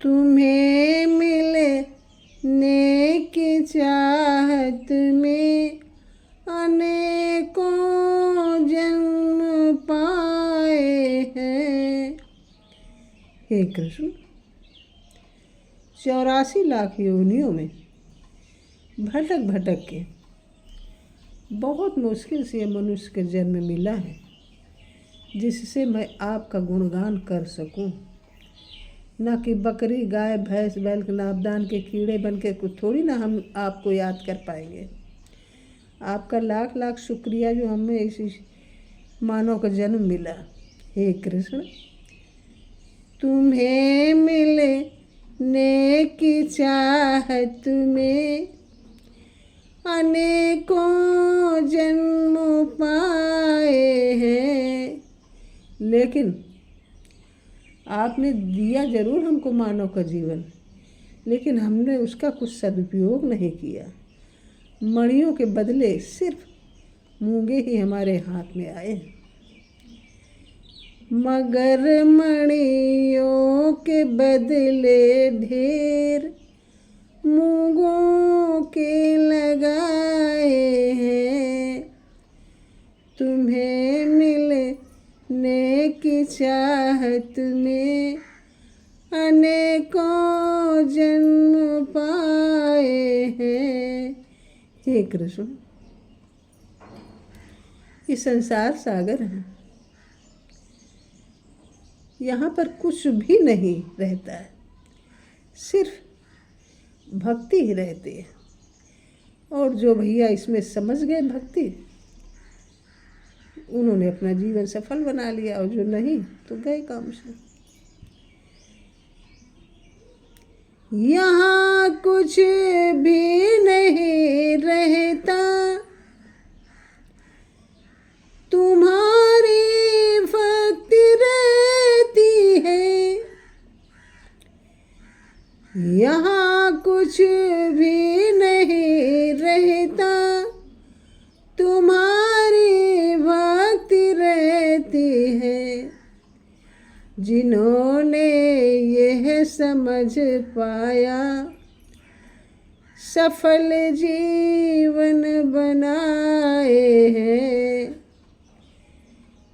तुम्हें मिलने की चाहत में अनेकों जन्म पाए हैं। हे कृष्ण, 84 लाख योनियों में भटक भटक के बहुत मुश्किल से मनुष्य का जन्म मिला है, जिससे मैं आपका गुणगान कर सकूं। ना कि बकरी, गाय, भैंस, बैल के नापदान के कीड़े बन के थोड़ी ना हम आपको याद कर पाएंगे। आपका लाख लाख शुक्रिया जो हमें इस मानव का जन्म मिला। हे कृष्ण, तुम्हें मिलने की चाहत में अनेकों जन्म पाए हैं, लेकिन आपने दिया जरूर हमको मानव का जीवन, लेकिन हमने उसका कुछ सदुपयोग नहीं किया। मणियों के बदले सिर्फ मूंगे ही हमारे हाथ में आए, मगर मणियों के बदले ढेर मूंगों के लगाए हैं। तुम्हें मिलने की चाहत में अनेकों जन्म पाए हैं। हे कृष्ण, ये संसार सागर है, यहाँ पर कुछ भी नहीं रहता है, सिर्फ भक्ति ही रहती है। और जो भैया इसमें समझ गए भक्ति, उन्होंने अपना जीवन सफल बना लिया, और जो नहीं तो गए काम से। यहाँ कुछ भी नहीं रहता, तुम्हारी भक्ति रहती है। यहाँ कुछ भी नहीं रहता, तुम्हारी भक्ति रहती है। जिन्होंने यह समझ पाया, सफल जीवन बनाए हैं।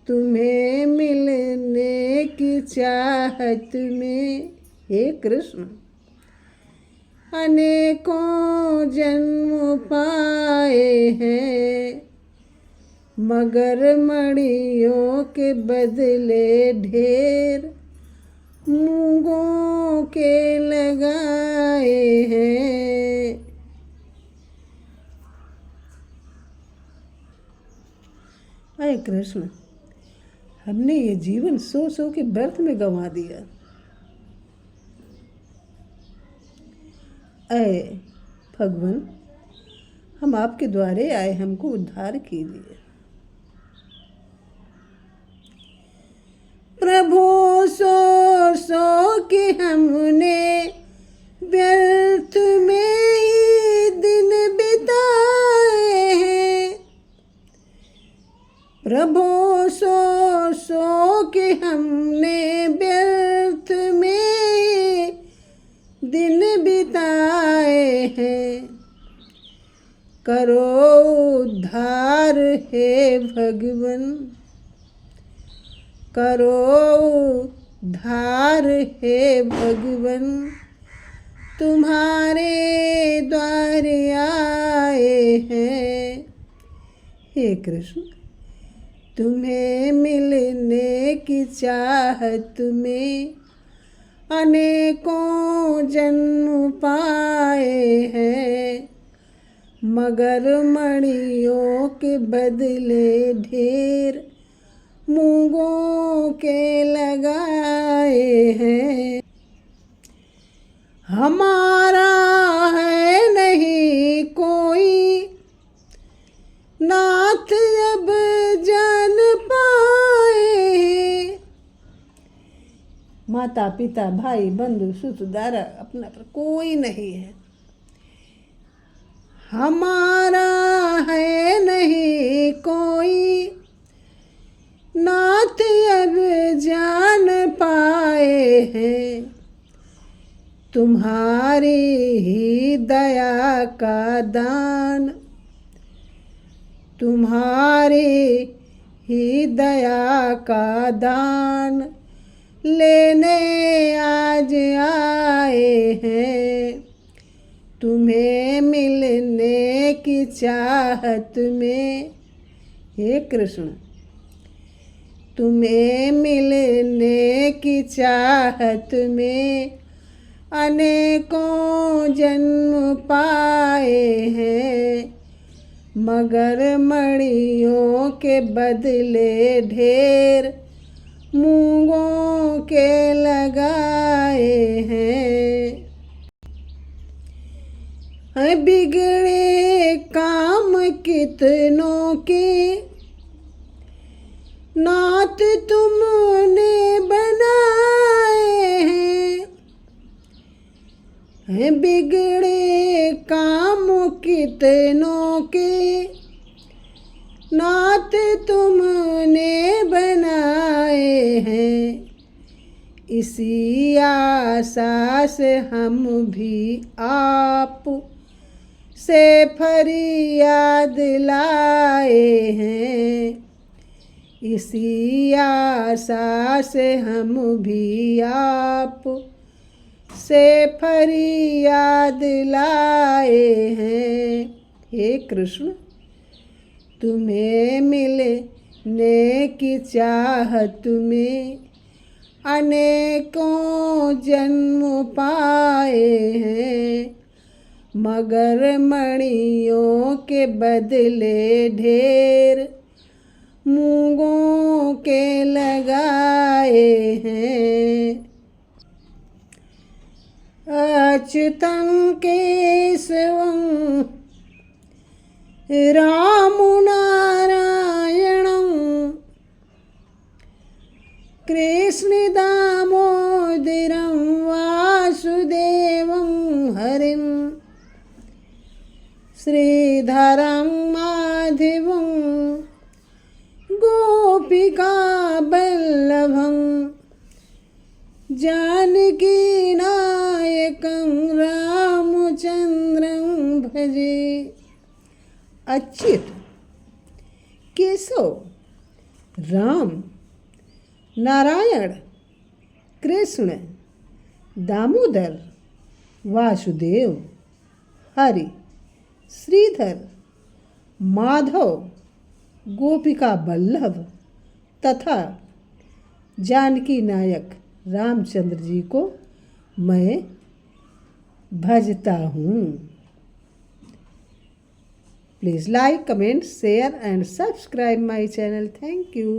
तुम्हें मिलने की चाहत में, हे कृष्ण, अनेकों जन्म पाए हैं, मगर मणियों के बदले ढेर मूंगों के लगाए हैं। अरे कृष्ण, हमने ये जीवन सो सो के व्यर्थ में गंवा दिया। अय भगवान, हम आपके द्वारे आए, हमको उद्धार कीजिए। प्रभु, सो सो के हमने व्यर्थ में ही दिन बिताए हैं। प्रभु, सो सो के हमने व्यर्थ में दिन बिताए हैं। करो उद्धार हे भगवन, करो उद्धार हे भगवन, तुम्हारे द्वारे आए हैं। हे कृष्ण, तुम्हें मिलने की चाहत में अनेकों जन्म पाए हैं, मगर मणियों के बदले ढेर मूंगों के लगाए हैं। हमारा है नहीं कोई नाथ अब जान पाए। माता पिता भाई बंधु सुत दारा अपना पर कोई नहीं है। हमारा है नहीं कोई नाथ अब जान पाए हैं। तुम्हारी ही दया का दान, तुम्हारी ही दया का दान लेने आज आए हैं। तुम्हें मिलने की चाहत में, हे कृष्ण, तुम्हें मिलने की चाहत में अनेकों जन्म पाए हैं, मगर मणियों के बदले ढेर मूंगों के लगाए हैं। बिगड़े काम कितनों के नाथ तुमने बनाए हैं। बिगड़े काम कितनों के नाथ तुमने बनाए हैं। इसी आशा से हम भी आप से फरियाद लाए हैं। इसी आशा से हम भी आप से फरियाद लाए हैं। हे कृष्ण, तुम्हें मिलने की चाहत में अनेकों जन्म पाए हैं, मगर मणियों के बदले ढेर मूंगों के लगाए हैं। अच्युतं केशवं रामो नारायणं कृष्ण दामोदरं वासुदेवं हरिं श्रीधरं माधवं गोपिका वल्लभं जानकी नायकं रामचंद्रं भजे। अच्युत, केशव, राम, नारायण, कृष्ण, दामोदर, वासुदेव, हरि, श्रीधर, माधव, गोपिका वल्लभ तथा जानकी नायक रामचंद्र जी को मैं भजता हूँ। Please like, comment, share and subscribe my channel. Thank you.